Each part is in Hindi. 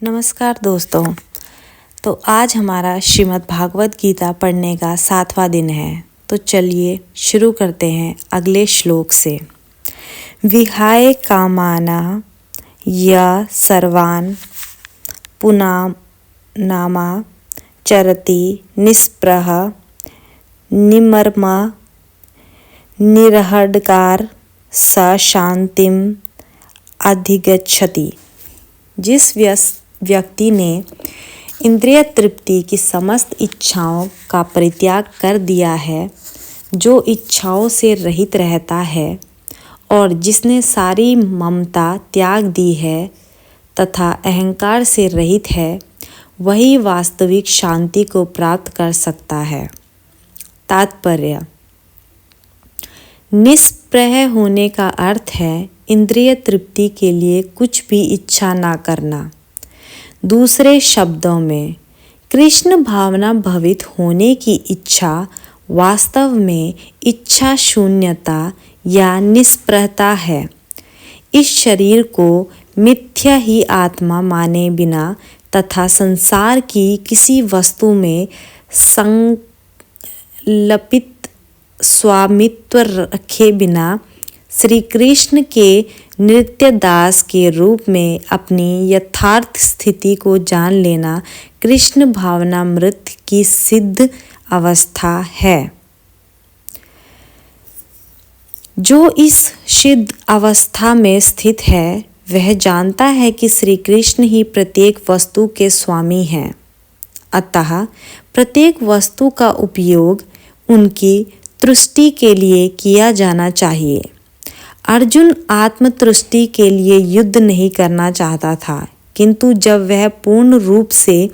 नमस्कार दोस्तों। तो आज हमारा श्रीमद् भागवत गीता पढ़ने का 7वां दिन है। तो चलिए शुरू करते हैं अगले श्लोक से। विहाय कामाना या सर्वान् पुनामा चरति निस्पृह निमर्मा निरहङ्कार स शांतिम अधिगच्छति। जिस व्यक्ति ने इंद्रिय तृप्ति की समस्त इच्छाओं का परित्याग कर दिया है, जो इच्छाओं से रहित रहता है और जिसने सारी ममता त्याग दी है तथा अहंकार से रहित है, वही वास्तविक शांति को प्राप्त कर सकता है। तात्पर्य: निस्पृह होने का अर्थ है इंद्रिय तृप्ति के लिए कुछ भी इच्छा ना करना। दूसरे शब्दों में, कृष्ण भावना भवित होने की इच्छा वास्तव में इच्छा शून्यता या निस्पृहता है। इस शरीर को मिथ्या ही आत्मा माने बिना तथा संसार की किसी वस्तु में संलपित स्वामित्व रखे बिना श्री कृष्ण के नित्य दास के रूप में अपनी यथार्थ स्थिति को जान लेना कृष्ण भावनामृत की सिद्ध अवस्था है। जो इस सिद्ध अवस्था में स्थित है, वह जानता है कि श्री कृष्ण ही प्रत्येक वस्तु के स्वामी हैं। अतः प्रत्येक वस्तु का उपयोग उनकी तुष्टि के लिए किया जाना चाहिए। अर्जुन आत्मतुष्टि के लिए युद्ध नहीं करना चाहता था, किंतु जब वह पूर्ण रूप से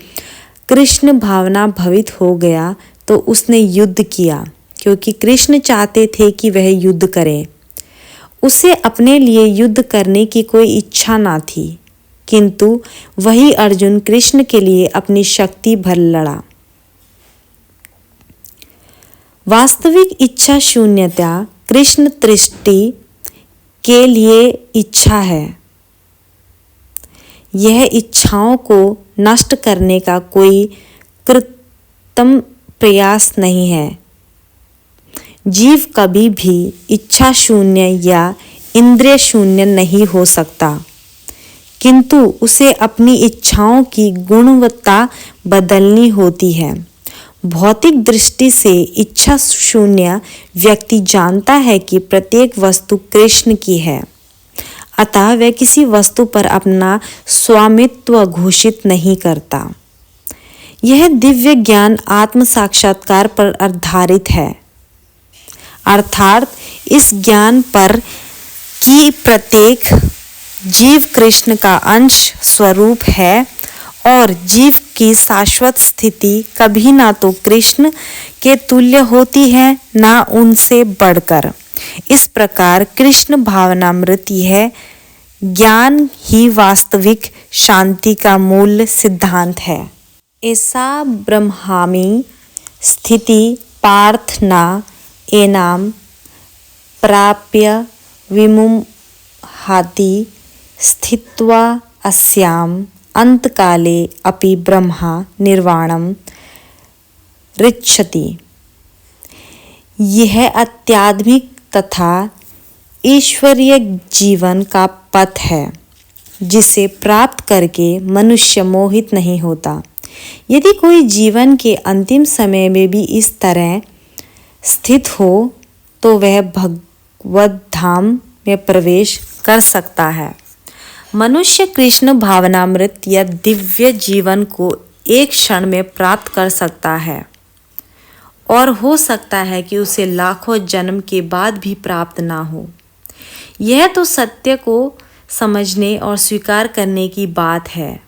कृष्ण भावना भवित हो गया तो उसने युद्ध किया, क्योंकि कृष्ण चाहते थे कि वह युद्ध करे। उसे अपने लिए युद्ध करने की कोई इच्छा ना थी, किंतु वही अर्जुन कृष्ण के लिए अपनी शक्ति भर लड़ा। वास्तविक इच्छा शून्यता कृष्ण तुष्टि के लिए इच्छा है। यह इच्छाओं को नष्ट करने का कोई कृत्रिम प्रयास नहीं है। जीव कभी भी इच्छा शून्य या इंद्रिय शून्य नहीं हो सकता, किंतु उसे अपनी इच्छाओं की गुणवत्ता बदलनी होती है। भौतिक दृष्टि से इच्छा शून्य व्यक्ति जानता है कि प्रत्येक वस्तु कृष्ण की है, अतः वह किसी वस्तु पर अपना स्वामित्व घोषित नहीं करता। यह दिव्य ज्ञान आत्म साक्षात्कार पर आधारित है, अर्थात इस ज्ञान पर कि प्रत्येक जीव कृष्ण का अंश स्वरूप है और जीव की शाश्वत स्थिति कभी ना तो कृष्ण के तुल्य होती है, ना उनसे बढ़कर। इस प्रकार कृष्ण भावनामृत यह ज्ञान ही वास्तविक शांति का मूल सिद्धांत है। ऐसा ब्रह्मामि स्थिति पार्थ न एनाम प्राप्य विमुह्यति स्थित्वा अस्याम अंतकाले अपि ब्रह्मा निर्वाणम ऋच्छति। यह आध्यात्मिक तथा ईश्वरीय जीवन का पथ है, जिसे प्राप्त करके मनुष्य मोहित नहीं होता। यदि कोई जीवन के अंतिम समय में भी इस तरह स्थित हो तो वह भगवत धाम में प्रवेश कर सकता है। मनुष्य कृष्ण भावनामृत या दिव्य जीवन को एक क्षण में प्राप्त कर सकता है और हो सकता है कि उसे लाखों जन्म के बाद भी प्राप्त ना हो। यह तो सत्य को समझने और स्वीकार करने की बात है।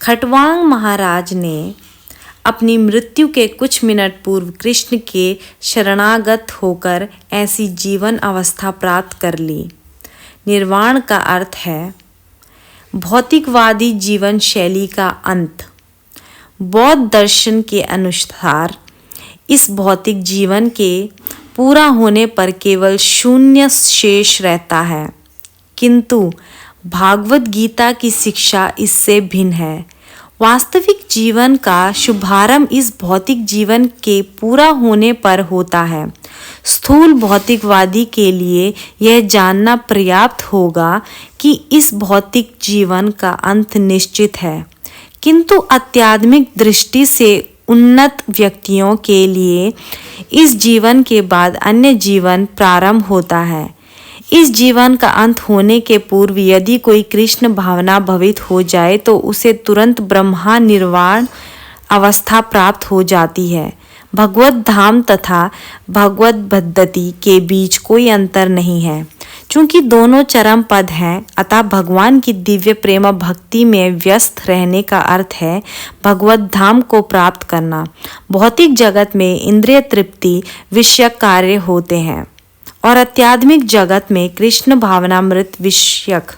खटवांग महाराज ने अपनी मृत्यु के कुछ मिनट पूर्व कृष्ण के शरणागत होकर ऐसी जीवन अवस्था प्राप्त कर ली। निर्वाण का अर्थ है भौतिकवादी जीवन शैली का अंत। बौद्ध दर्शन के अनुसार इस भौतिक जीवन के पूरा होने पर केवल शून्य शेष रहता है, किंतु भागवत गीता की शिक्षा इससे भिन्न है। वास्तविक जीवन का शुभारंभ इस भौतिक जीवन के पूरा होने पर होता है। स्थूल भौतिकवादी के लिए यह जानना पर्याप्त होगा कि इस भौतिक जीवन का अंत निश्चित है, किंतु आध्यात्मिक दृष्टि से उन्नत व्यक्तियों के लिए इस जीवन के बाद अन्य जीवन प्रारंभ होता है। इस जीवन का अंत होने के पूर्व यदि कोई कृष्ण भावना भवित हो जाए तो उसे तुरंत ब्रह्मा निर्वाण अवस्था प्राप्त हो जाती है। भगवत धाम तथा भगवत पद्धति के बीच कोई अंतर नहीं है। चूंकि दोनों चरम पद हैं, अतः भगवान की दिव्य प्रेम भक्ति में व्यस्त रहने का अर्थ है भगवत धाम को प्राप्त करना। भौतिक जगत में इंद्रिय तृप्ति विषयक कार्य होते हैं और आध्यात्मिक जगत में कृष्ण भावनामृत विषयक।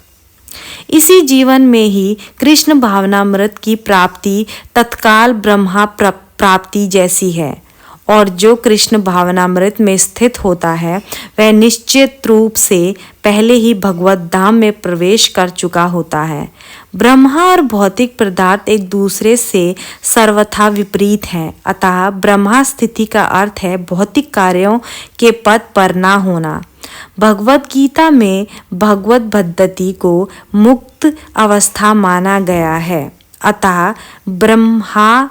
इसी जीवन में ही कृष्ण भावनामृत की प्राप्ति तत्काल ब्रह्मा प्राप्ति जैसी है, और जो कृष्ण भावनामृत में स्थित होता है वह निश्चित रूप से पहले ही भगवत धाम में प्रवेश कर चुका होता है। ब्रह्मा और भौतिक पदार्थ एक दूसरे से सर्वथा विपरीत हैं, अतः ब्रह्मा स्थिति का अर्थ है भौतिक कार्यों के पद पर ना होना। भगवत गीता में भगवत पद्धति को मुक्त अवस्था माना गया है, अतः ब्रह्मामी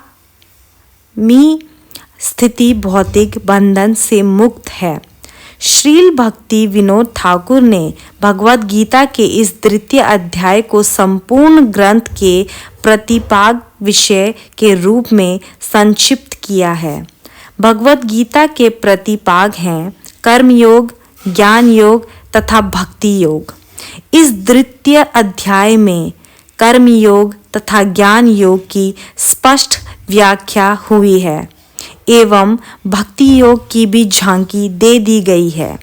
स्थिति भौतिक बंधन से मुक्त है। श्रील भक्ति विनोद ठाकुर ने भगवत गीता के इस द्वितीय अध्याय को संपूर्ण ग्रंथ के प्रतिपाद विषय के रूप में संक्षिप्त किया है। भगवत गीता के प्रतिपाद हैं कर्म योग, ज्ञान योग तथा भक्ति योग। इस द्वितीय अध्याय में कर्म योग तथा ज्ञान योग की स्पष्ट व्याख्या हुई है एवं भक्ति योग की भी झांकी दे दी गई है।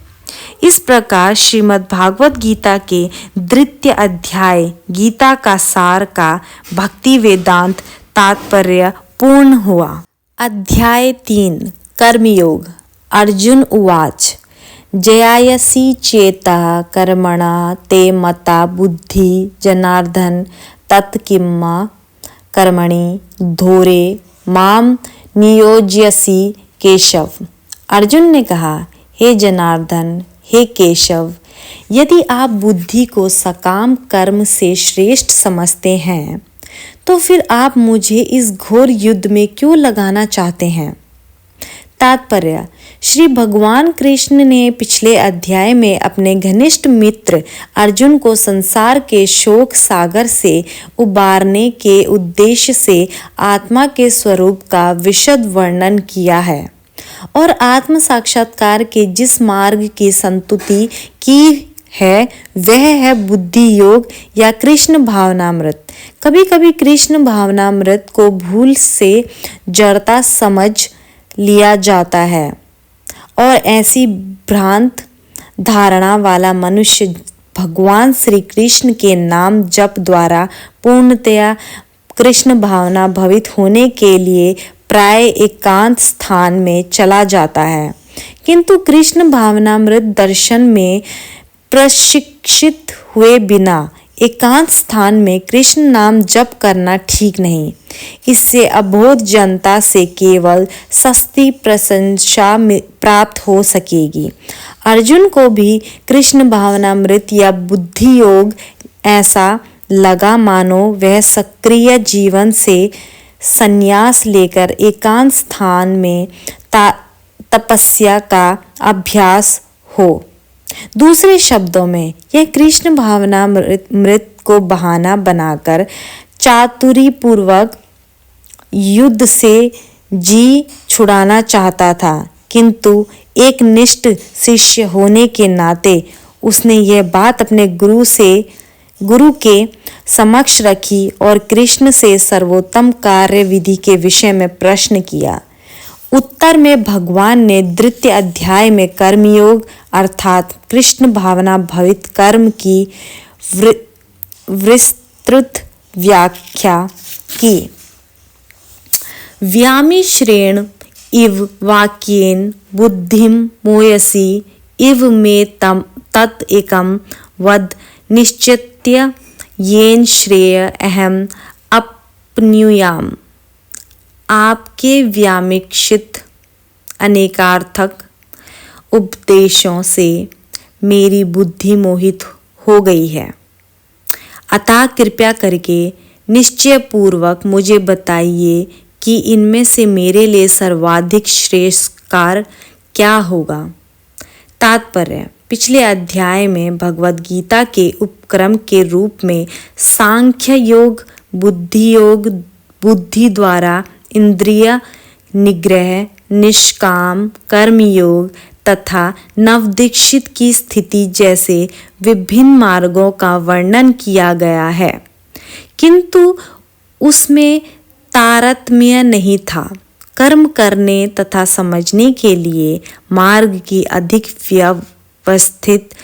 इस प्रकार श्रीमद् भागवत गीता के द्वितीय अध्याय गीता का सार का भक्ति वेदांत तात्पर्य पूर्ण हुआ। अध्याय 3 कर्मयोग। अर्जुन उवाच जयायसी चेतः कर्मणा ते मता बुद्धि जनार्दन तत्किम्मा कर्मणि धोरे माम नियोज्यसी केशव। अर्जुन ने कहा, हे जनार्दन, हे केशव, यदि आप बुद्धि को सकाम कर्म से श्रेष्ठ समझते हैं तो फिर आप मुझे इस घोर युद्ध में क्यों लगाना चाहते हैं। तात्पर्य, श्री भगवान कृष्ण ने पिछले अध्याय में अपने घनिष्ठ मित्र अर्जुन को संसार के शोक सागर से उबारने के उद्देश्य से आत्मा के स्वरूप का विशद वर्णन किया है और आत्म साक्षात्कार के जिस मार्ग की संतुति की है वह है बुद्धि योग या कृष्ण भावनामृत। कभी कभी कृष्ण भावनामृत को भूल से जड़ता समझ लिया जाता है और ऐसी भ्रांत धारणा वाला मनुष्य भगवान श्री कृष्ण के नाम जप द्वारा पूर्णतया कृष्ण भावना भवित होने के लिए प्राय एकांत स्थान में चला जाता है। किंतु कृष्ण भावनामृत दर्शन में प्रशिक्षित हुए बिना एकांत स्थान में कृष्ण नाम जप करना ठीक नहीं। इससे अबोध जनता से केवल सस्ती प्रशंसा प्राप्त हो सकेगी। अर्जुन को भी कृष्ण भावनामृत या बुद्धि योग ऐसा लगा मानो वह सक्रिय जीवन से संन्यास लेकर एकांत स्थान में तपस्या का अभ्यास हो। दूसरे शब्दों में यह कृष्ण भावनामृत को बहाना बनाकर चातुरी पूर्वक युद्ध से जी छुड़ाना चाहता था, किंतु एक निष्ठ शिष्य होने के नाते उसने यह बात अपने गुरु के समक्ष रखी और कृष्ण से सर्वोत्तम कार्य विधि के विषय में प्रश्न किया। उत्तर में भगवान ने द्वितीय अध्याय में कर्मयोग अर्थात कृष्ण भावना भवित कर्म की विस्तृत व्याख्या की। व्यामि श्रेण इव वाक्येन बुद्धिम मोयसी इव मे तत् एकम वद निश्चित्य येन श्रेय अहम अपनुयाम। आपके व्यामिक्षित अनेकार्थक उपदेशों से मेरी बुद्धि मोहित हो गई है, अतः कृपया करके निश्चय पूर्वक मुझे बताइए कि इनमें से मेरे लिए सर्वाधिक श्रेष्ठ कार्य क्या होगा। तात्पर्य: पिछले अध्याय में भगवद गीता के उपक्रम के रूप में सांख्य योग, बुद्धि योग, बुद्धि द्वारा इंद्रिय निग्रह, निष्काम कर्म योग तथा नवदीक्षित की स्थिति जैसे विभिन्न मार्गों का वर्णन किया गया है, किंतु उसमें तारतम्य नहीं था। कर्म करने तथा समझने के लिए मार्ग की अधिक व्यवस्थित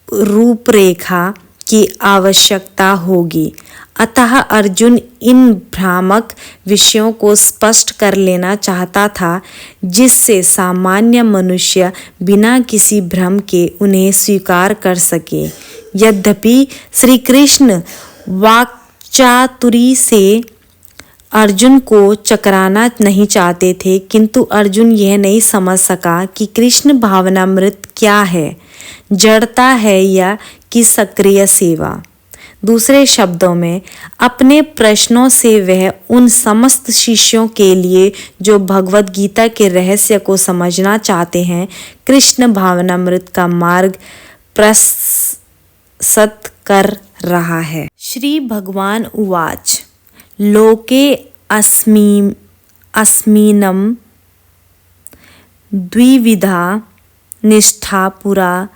रूपरेखा की आवश्यकता होगी। अतः अर्जुन इन भ्रामक विषयों को स्पष्ट कर लेना चाहता था, जिससे सामान्य मनुष्य बिना किसी भ्रम के उन्हें स्वीकार कर सके। यद्यपि श्री कृष्ण वाक्चातुरी से अर्जुन को चकराना नहीं चाहते थे, किंतु अर्जुन यह नहीं समझ सका कि कृष्ण भावनामृत क्या है, जड़ता है या कि सक्रिय सेवा। दूसरे शब्दों में, अपने प्रश्नों से वह उन समस्त शिष्यों के लिए जो भगवद गीता के रहस्य को समझना चाहते हैं, कृष्ण भावनामृत का मार्ग प्रस्तुत कर रहा है। श्री भगवान उवाच लोके अस्मिनं द्विविधा निष्ठा पुरा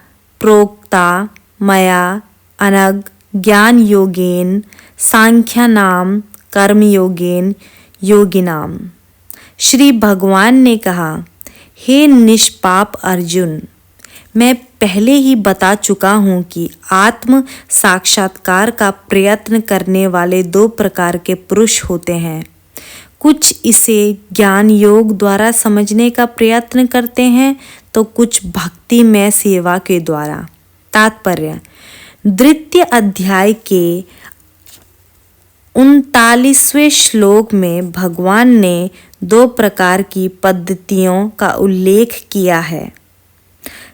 प्रोक्ता मया अनग ज्ञान योगेन सांख्यानाम कर्म योगेन योगिनाम। श्री भगवान ने कहा, हे निष्पाप अर्जुन, मैं पहले ही बता चुका हूँ कि आत्म साक्षात्कार का प्रयत्न करने वाले दो प्रकार के पुरुष होते हैं। कुछ इसे ज्ञान योग द्वारा समझने का प्रयत्न करते हैं, तो कुछ भक्तिमय सेवा के द्वारा। तात्पर्य: द्वितीय अध्याय के 39वें श्लोक में भगवान ने दो प्रकार की पद्धतियों का उल्लेख किया है,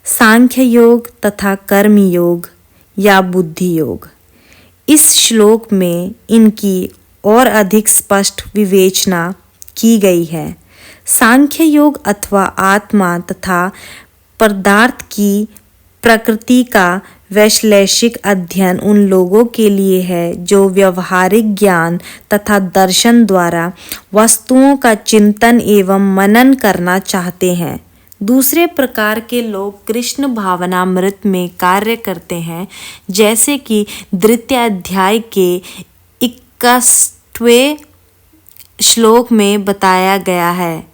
सांख्य योग तथा कर्म योग या बुद्धि योग। इस श्लोक में इनकी और अधिक स्पष्ट विवेचना की गई है। सांख्य योग अथवा आत्मा तथा पदार्थ की प्रकृति का वैश्लेषिक अध्ययन उन लोगों के लिए है जो व्यवहारिक ज्ञान तथा दर्शन द्वारा वस्तुओं का चिंतन एवं मनन करना चाहते हैं। दूसरे प्रकार के लोग कृष्ण भावनामृत में कार्य करते हैं, जैसे कि द्वितीय अध्याय के 21वें श्लोक में बताया गया है।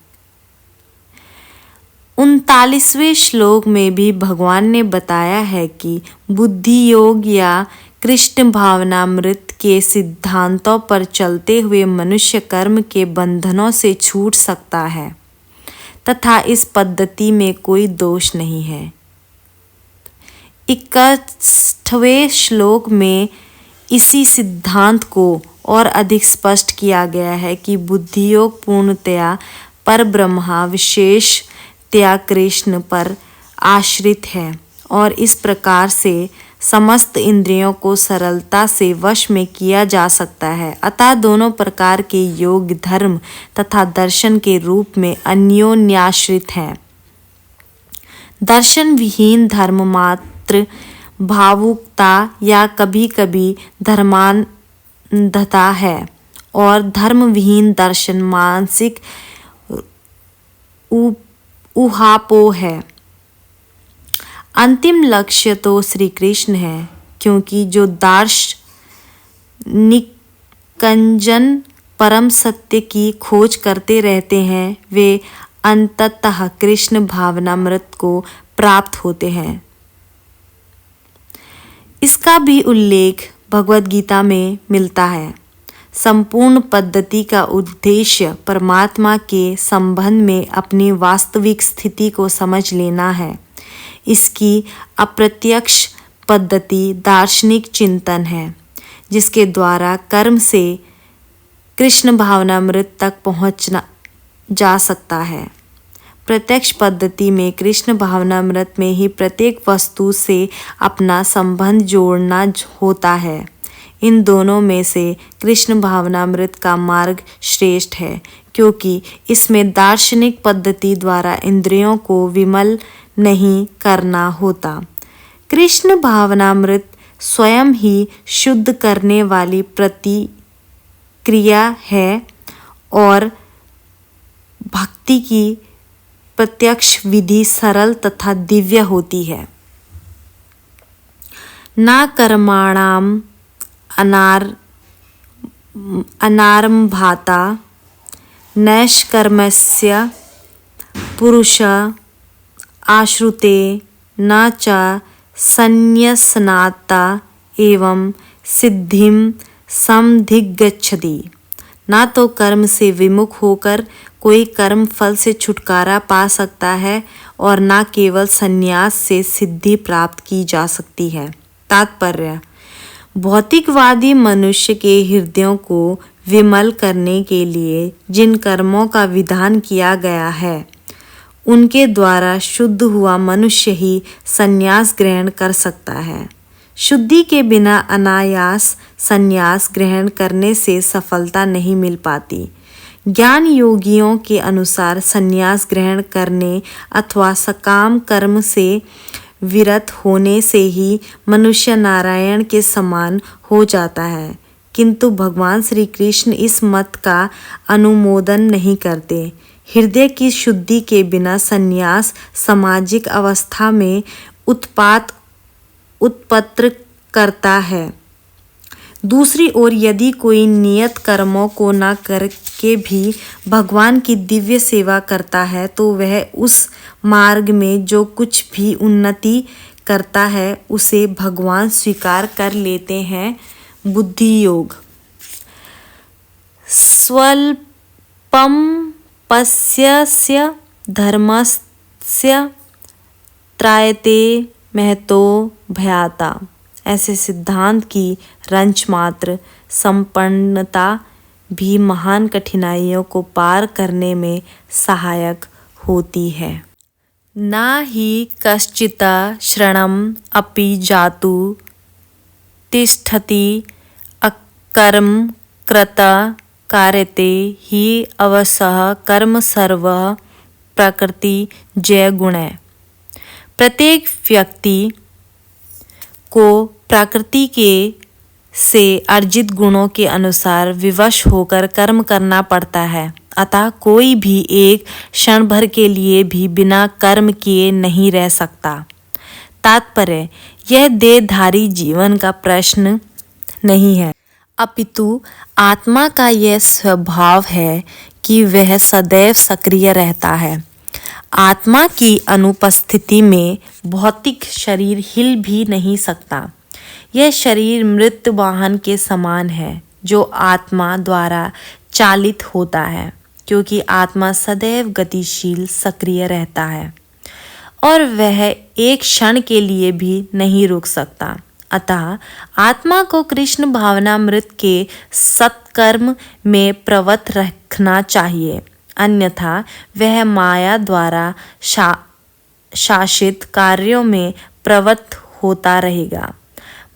39वें श्लोक में भी भगवान ने बताया है कि बुद्धि योग या कृष्ण भावनामृत के सिद्धांतों पर चलते हुए मनुष्य कर्म के बंधनों से छूट सकता है तथा इस पद्धति में कोई दोष नहीं है। 61वें श्लोक में इसी सिद्धांत को और अधिक स्पष्ट किया गया है कि बुद्धि योग पूर्णतया परब्रह्म विशेषतया कृष्ण पर आश्रित है और इस प्रकार से समस्त इंद्रियों को सरलता से वश में किया जा सकता है। अतः दोनों प्रकार के योग धर्म तथा दर्शन के रूप में अन्योन्याश्रित हैं। दर्शन विहीन धर्म मात्र भावुकता या कभी कभी धर्मांधता है और धर्म विहीन दर्शन मानसिक ऊहापोह है। अंतिम लक्ष्य तो श्री कृष्ण है, क्योंकि जो दार्शनिकजन परम सत्य की खोज करते रहते हैं वे अंततः कृष्ण भावनामृत को प्राप्त होते हैं। इसका भी उल्लेख भगवद गीता में मिलता है। संपूर्ण पद्धति का उद्देश्य परमात्मा के संबंध में अपनी वास्तविक स्थिति को समझ लेना है। इसकी अप्रत्यक्ष पद्धति दार्शनिक चिंतन है, जिसके द्वारा कर्म से कृष्ण भावनामृत तक पहुंचना जा सकता है। प्रत्यक्ष पद्धति में कृष्ण भावनामृत में ही प्रत्येक वस्तु से अपना संबंध जोड़ना होता है। इन दोनों में से कृष्ण भावनामृत का मार्ग श्रेष्ठ है, क्योंकि इसमें दार्शनिक पद्धति द्वारा इंद्रियों को विमल नहीं करना होता। कृष्ण भावनामृत स्वयं ही शुद्ध करने वाली प्रतिक्रिया है और भक्ति की प्रत्यक्ष विधि सरल तथा दिव्य होती है। न कर्माणाम अनारंभाता नैष्कर्मस्य पुरुष आश्रुते न च संन्यसनाता एवं सिद्धिं समधिगच्छति। ना तो कर्म से विमुख होकर कोई कर्म फल से छुटकारा पा सकता है और ना केवल संन्यास से सिद्धि प्राप्त की जा सकती है। तात्पर्य: भौतिकवादी मनुष्य के हृदयों को विमल करने के लिए जिन कर्मों का विधान किया गया है, उनके द्वारा शुद्ध हुआ मनुष्य ही संन्यास ग्रहण कर सकता है। शुद्धि के बिना अनायास संन्यास ग्रहण करने से सफलता नहीं मिल पाती। ज्ञान योगियों के अनुसार संन्यास ग्रहण करने अथवा सकाम कर्म से विरत होने से ही मनुष्य नारायण के समान हो जाता है, किंतु भगवान श्री कृष्ण इस मत का अनुमोदन नहीं करते। हृदय की शुद्धि के बिना संन्यास सामाजिक अवस्था में उत्पन्न करता है। दूसरी ओर यदि कोई नियत कर्मों को न करके भी भगवान की दिव्य सेवा करता है, तो वह उस मार्ग में जो कुछ भी उन्नति करता है उसे भगवान स्वीकार कर लेते हैं। बुद्धि योग। स्वल्पम पश्यस्य धर्मस्य त्रायते महतो भयाता। ऐसे सिद्धांत की रंच मात्र संपन्नता भी महान कठिनाइयों को पार करने में सहायक होती है। ना ही कश्चित् शरणम अपि जातु तिष्ठति अकर्म कृत कार्यते ही अवसः कर्म सर्व प्रकृति जय गुणै। प्रत्येक व्यक्ति को प्रकृति के से अर्जित गुणों के अनुसार विवश होकर कर्म करना पड़ता है। अतः कोई भी एक क्षण भर के लिए भी बिना कर्म किए नहीं रह सकता। तात्पर्य: यह देहधारी जीवन का प्रश्न नहीं है, अपितु आत्मा का यह स्वभाव है कि वह सदैव सक्रिय रहता है। आत्मा की अनुपस्थिति में भौतिक शरीर हिल भी नहीं सकता। यह शरीर मृत वाहन के समान है जो आत्मा द्वारा चालित होता है, क्योंकि आत्मा सदैव गतिशील सक्रिय रहता है और वह एक क्षण के लिए भी नहीं रुक सकता। अतः आत्मा को कृष्ण भावनामृत के सत्कर्म में प्रवृत्त रखना चाहिए, अन्यथा वह माया द्वारा शासित कार्यों में प्रवृत्त होता रहेगा।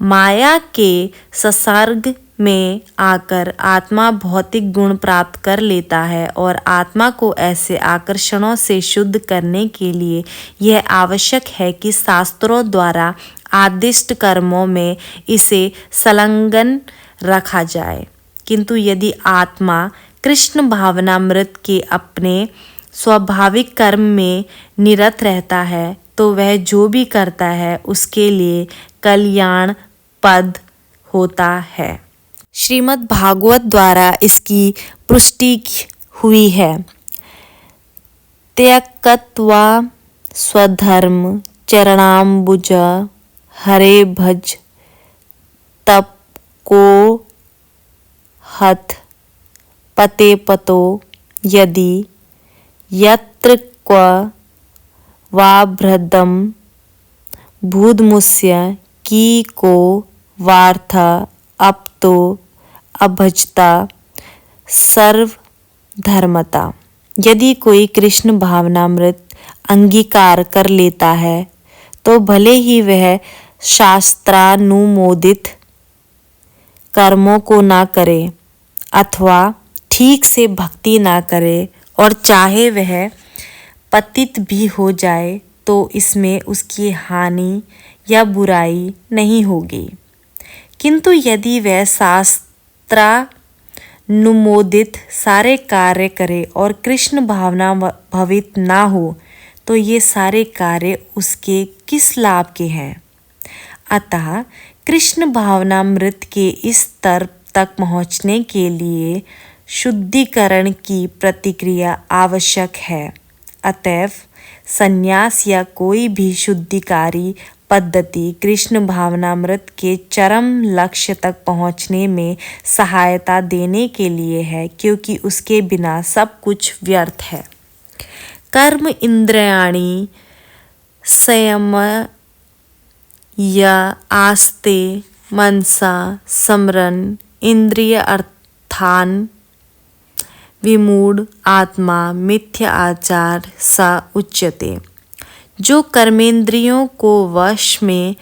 माया के संसर्ग में आकर आत्मा भौतिक गुण प्राप्त कर लेता है और आत्मा को ऐसे आकर्षणों से शुद्ध करने के लिए यह आवश्यक है कि शास्त्रों द्वारा आदिष्ट कर्मों में इसे संलग्न रखा जाए। किंतु यदि आत्मा कृष्ण भावनामृत के अपने स्वाभाविक कर्म में निरत रहता है, तो वह जो भी करता है उसके लिए कल्याणप्रद होता है। श्रीमद् भागवत द्वारा इसकी पुष्टि हुई है। त्यक्त्वा स्वधर्म चरणाम्बुज हरे भज तप को हथ पते पतो यदि यत्र क्व वाभृदं भूदमुस्य की को वार्थ अप तो अभजता सर्वधर्मता। यदि कोई कृष्ण भावनामृत अंगीकार कर लेता है तो भले ही वह शास्त्रानुमोदित कर्मों को ना करे अथवा ठीक से भक्ति ना करे और चाहे वह पतित भी हो जाए तो इसमें उसकी हानि या बुराई नहीं होगी। किंतु यदि वह शास्त्रानुमोदित सारे कार्य करे और कृष्ण भावना भवित ना हो तो ये सारे कार्य उसके किस लाभ के हैं। अतः कृष्ण भावनामृत के इस स्तर तक पहुँचने के लिए शुद्धिकरण की प्रतिक्रिया आवश्यक है। अतएव संन्यास या कोई भी शुद्धिकारी पद्धति कृष्ण भावनामृत के चरम लक्ष्य तक पहुँचने में सहायता देने के लिए है, क्योंकि उसके बिना सब कुछ व्यर्थ है। कर्म इंद्रियाणि संयम या आस्ते मनसा स्मरन् इंद्रिय अर्थान विमूढ़ आत्मा मिथ्या आचार सा उच्यते। जो कर्मेंद्रियों को वश में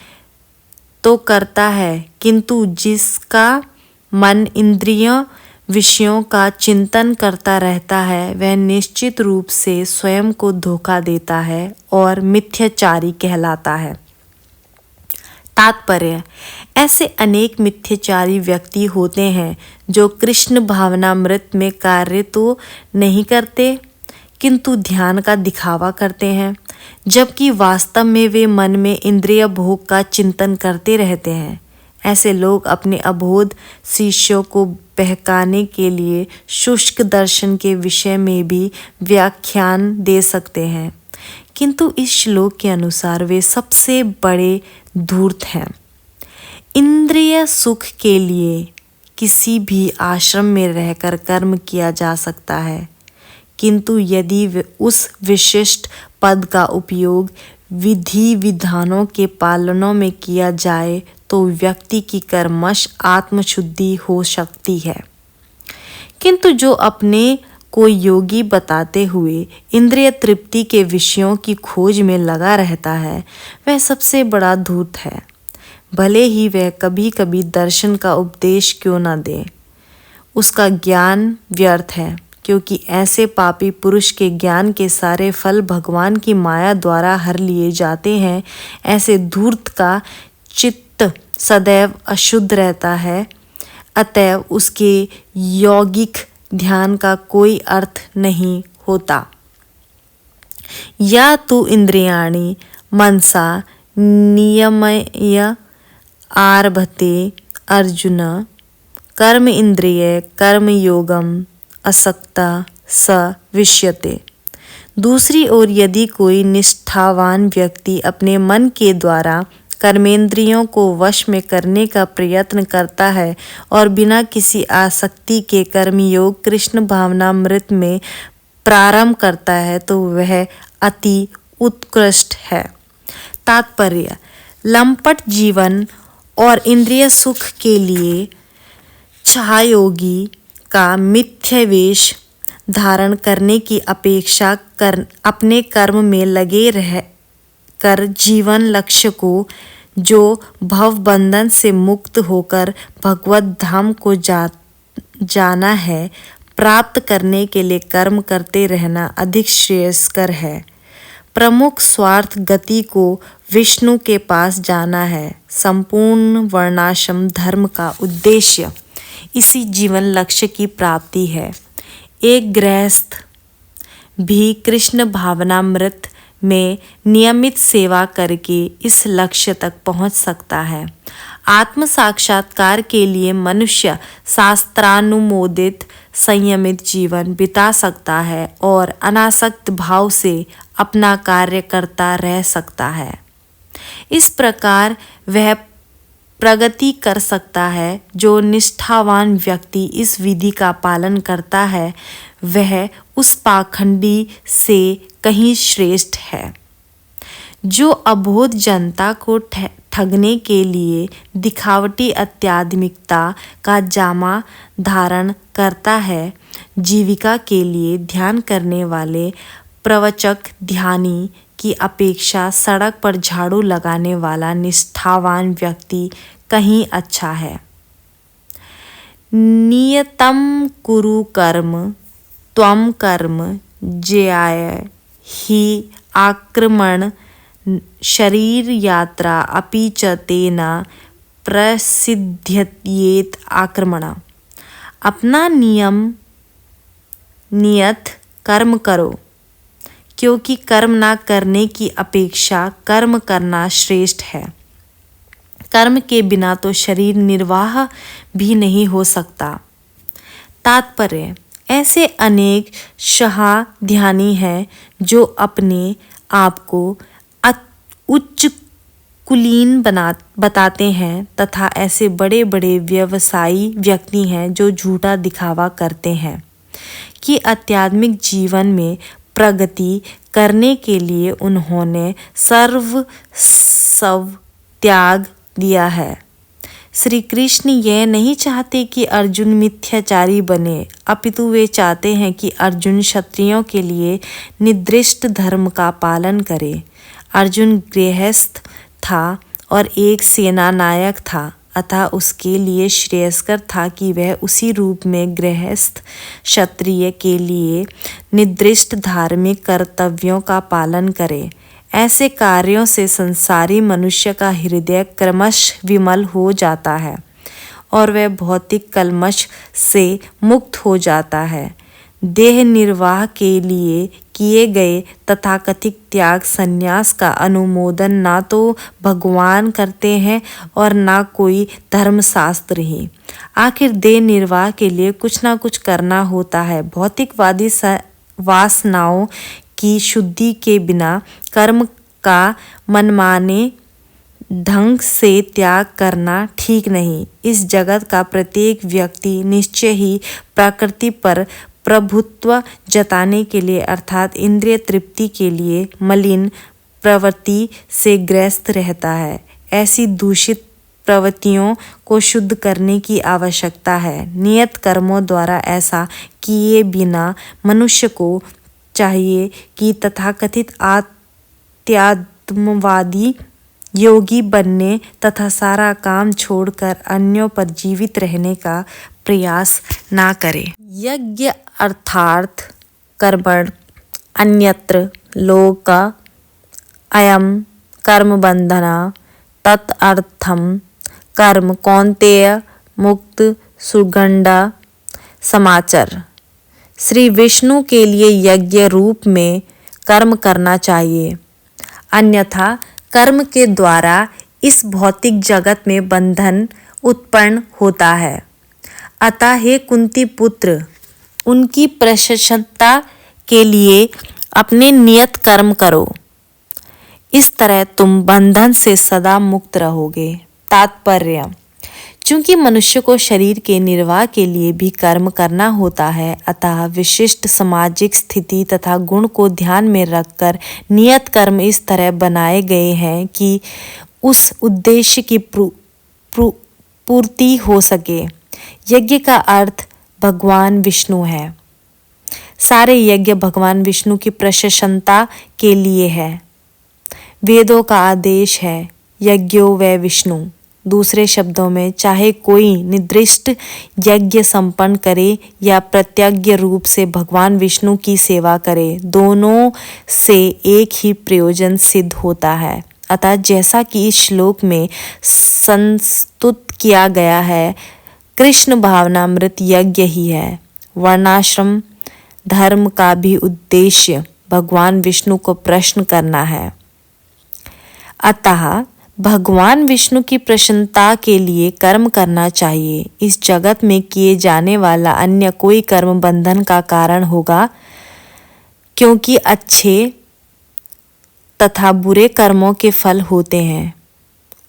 तो करता है किंतु जिसका मन इंद्रियों विषयों का चिंतन करता रहता है वह निश्चित रूप से स्वयं को धोखा देता है और मिथ्याचारी कहलाता है। तात्पर्य, ऐसे अनेक मिथ्याचारी व्यक्ति होते हैं जो कृष्ण भावनामृत में कार्य तो नहीं करते किंतु ध्यान का दिखावा करते हैं, जबकि वास्तव में वे मन में इंद्रिय भोग का चिंतन करते रहते हैं। ऐसे लोग अपने अबोध शिष्यों को बहकाने के लिए शुष्क दर्शन के विषय में भी व्याख्यान दे सकते हैं, किंतु इस श्लोक के अनुसार वे सबसे बड़े धूर्त हैं। इंद्रिय सुख के लिए किसी भी आश्रम में रहकर कर्म किया जा सकता है, किंतु यदि उस विशिष्ट पद का उपयोग विधि विधानों के पालनों में किया जाए तो व्यक्ति की कर्मश आत्मशुद्धि हो सकती है। किंतु जो अपने को योगी बताते हुए इंद्रिय तृप्ति के विषयों की खोज में लगा रहता है वह सबसे बड़ा धूर्त है। भले ही वह कभी कभी दर्शन का उपदेश क्यों न दे, उसका ज्ञान व्यर्थ है, क्योंकि ऐसे पापी पुरुष के ज्ञान के सारे फल भगवान की माया द्वारा हर लिए जाते हैं। ऐसे धूर्त का चित्त सदैव अशुद्ध रहता है, अतएव उसके यौगिक ध्यान का कोई अर्थ नहीं होता। या तो इंद्रियाणि मनसा नियमय आरभते अर्जुन कर्म इंद्रिय कर्म योगम असक्ता स विष्यते। दूसरी ओर यदि कोई निष्ठावान व्यक्ति अपने मन के द्वारा कर्मेंद्रियों को वश में करने का प्रयत्न करता है और बिना किसी आसक्ति के कर्मयोग कृष्ण भावनामृत में प्रारंभ करता है तो वह अति उत्कृष्ट है। तात्पर्य, लंपट जीवन और इंद्रिय सुख के लिए छायोगी का मिथ्या वेश धारण करने की अपेक्षा अपने कर्म में लगे रह कर जीवन लक्ष्य को, जो भव बंधन से मुक्त होकर भगवत धाम को जाना है, प्राप्त करने के लिए कर्म करते रहना अधिक श्रेयस्कर है। प्रमुख स्वार्थ गति को विष्णु के पास जाना है। संपूर्ण वर्णाश्रम धर्म का उद्देश्य इसी जीवन लक्ष्य की प्राप्ति है। एक गृहस्थ भी कृष्ण भावनामृत में नियमित सेवा करके इस लक्ष्य तक पहुंच सकता है। आत्म साक्षात्कार के लिए मनुष्य शास्त्रानुमोदित संयमित जीवन बिता सकता है और अनासक्त भाव से अपना कार्य करता रह सकता है। इस प्रकार वह प्रगति कर सकता है। जो निष्ठावान व्यक्ति इस विधि का पालन करता है वह उस पाखंडी से कहीं श्रेष्ठ है जो अबोध जनता को ठगने के लिए दिखावटी आध्यात्मिकता का जामा धारण करता है, जीविका के लिए ध्यान करने वाले प्रवचक ध्यानी की अपेक्षा सड़क पर झाड़ू लगाने वाला निष्ठावान व्यक्ति कहीं अच्छा है। नियतं कुरु कर्म त्वं कर्म ज्याय हि आक्रमण शरीर यात्रा अपि च तेन प्रसिद्ध्येत आक्रमण। अपना नियत कर्म करो, क्योंकि कर्म ना करने की अपेक्षा कर्म करना श्रेष्ठ है। कर्म के बिना तो शरीर निर्वाह भी नहीं हो सकता। तात्पर्य, ऐसे अनेक ध्यानी हैं जो अपने आप को उच्च कुलीन बताते हैं तथा ऐसे बड़े बड़े व्यवसायी व्यक्ति हैं जो झूठा दिखावा करते हैं कि आध्यात्मिक जीवन में प्रगति करने के लिए उन्होंने सर्वस्व त्याग दिया है। श्री कृष्ण यह नहीं चाहते कि अर्जुन मिथ्याचारी बने, अपितु वे चाहते हैं कि अर्जुन क्षत्रियों के लिए निर्दिष्ट धर्म का पालन करे। अर्जुन गृहस्थ था और एक सेना नायक था, अतः उसके लिए श्रेयस्कर था कि वह उसी रूप में गृहस्थ क्षत्रिय के लिए निर्दिष्ट धार्मिक कर्तव्यों का पालन करे। ऐसे कार्यों से संसारी मनुष्य का हृदय क्रमश विमल हो जाता है और वह भौतिक कलमश से मुक्त हो जाता है। देह निर्वाह के लिए किए गए तथाकथित त्याग संन्यास का अनुमोदन ना तो भगवान करते हैं और ना कोई धर्मशास्त्र ही। आखिर देह निर्वाह के लिए कुछ ना कुछ करना होता है। भौतिकवादी वासनाओं की शुद्धि के बिना कर्म का मनमाने ढंग से त्याग करना ठीक नहीं। इस जगत का प्रत्येक व्यक्ति निश्चय ही प्रकृति पर प्रभुत्व जताने के लिए अर्थात इंद्रिय तृप्ति के लिए मलिन प्रवृत्ति से ग्रस्त रहता है। ऐसी दूषित प्रवृत्तियों को शुद्ध करने की आवश्यकता है। नियत कर्मों द्वारा ऐसा किए बिना मनुष्य को चाहिए कि तथाकथित आध्यात्मवादी योगी बनने तथा सारा काम छोड़कर अन्यों पर जीवित रहने का प्रयास ना करे। यज्ञ अर्थार्थ कर्मण अन्यत्र लोक अयम कर्म बंधना तदर्थम कर्म कौन्तेय मुक्त सुगंधा समाचार। श्री विष्णु के लिए यज्ञ रूप में कर्म करना चाहिए, अन्यथा कर्म के द्वारा इस भौतिक जगत में बंधन उत्पन्न होता है। अतः हे कुंती पुत्र, उनकी प्रशंसा के लिए अपने नियत कर्म करो। इस तरह तुम बंधन से सदा मुक्त रहोगे। तात्पर्य, चूंकि मनुष्य को शरीर के निर्वाह के लिए भी कर्म करना होता है, अतः विशिष्ट सामाजिक स्थिति तथा गुण को ध्यान में रखकर नियत कर्म इस तरह बनाए गए हैं कि उस उद्देश्य की पूर्ति हो सके। यज्ञ का अर्थ भगवान विष्णु है। सारे यज्ञ भगवान विष्णु की प्रशंसा के लिए है। वेदों का आदेश है यज्ञो वै विष्णु। दूसरे शब्दों में, चाहे कोई निर्दिष्ट यज्ञ संपन्न करे या प्रत्यज्ञ रूप से भगवान विष्णु की सेवा करे, दोनों से एक ही प्रयोजन सिद्ध होता है। अतः जैसा कि इस श्लोक में संस्तुत किया गया है, कृष्ण भावनामृत यज्ञ ही है। वर्णाश्रम धर्म का भी उद्देश्य भगवान विष्णु को प्रसन्न करना है। अतः भगवान विष्णु की प्रसन्नता के लिए कर्म करना चाहिए। इस जगत में किए जाने वाला अन्य कोई कर्म बंधन का कारण होगा, क्योंकि अच्छे तथा बुरे कर्मों के फल होते हैं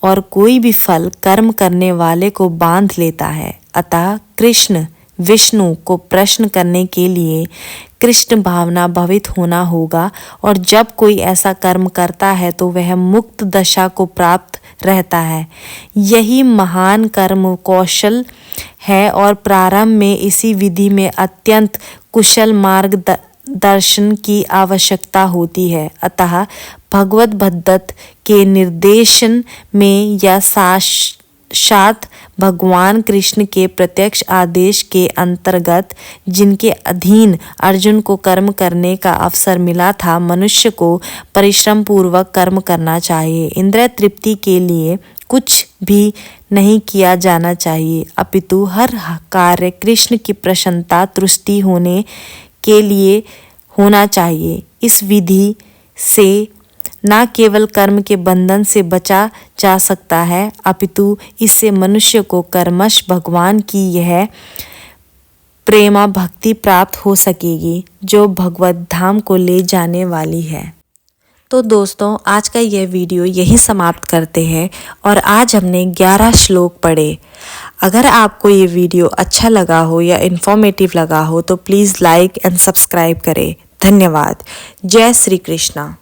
और कोई भी फल कर्म करने वाले को बांध लेता है। अतः कृष्ण विष्णु को प्रश्न करने के लिए कृष्ण भावना भवित होना होगा, और जब कोई ऐसा कर्म करता है तो वह मुक्त दशा को प्राप्त रहता है। यही महान कर्म कौशल है और प्रारंभ में इसी विधि में अत्यंत कुशल मार्गदर्शन की आवश्यकता होती है। अतः भगवत भद्दत्त के निर्देशन में या साक्षात भगवान कृष्ण के प्रत्यक्ष आदेश के अंतर्गत जिनके अधीन अर्जुन को कर्म करने का अवसर मिला था, मनुष्य को परिश्रम पूर्वक कर्म करना चाहिए। इंद्रिय तृप्ति के लिए कुछ भी नहीं किया जाना चाहिए, अपितु हर कार्य कृष्ण की प्रसन्नता तुष्टि होने के लिए होना चाहिए। इस विधि से न केवल कर्म के बंधन से बचा जा सकता है, अपितु इससे मनुष्य को कर्मश भगवान की यह प्रेमा भक्ति प्राप्त हो सकेगी जो भगवत धाम को ले जाने वाली है। तो दोस्तों, आज का यह वीडियो यही समाप्त करते हैं और आज हमने 11 श्लोक पढ़े। अगर आपको ये वीडियो अच्छा लगा हो या इन्फॉर्मेटिव लगा हो तो प्लीज़ लाइक एंड सब्सक्राइब करें। धन्यवाद। जय श्री कृष्णा।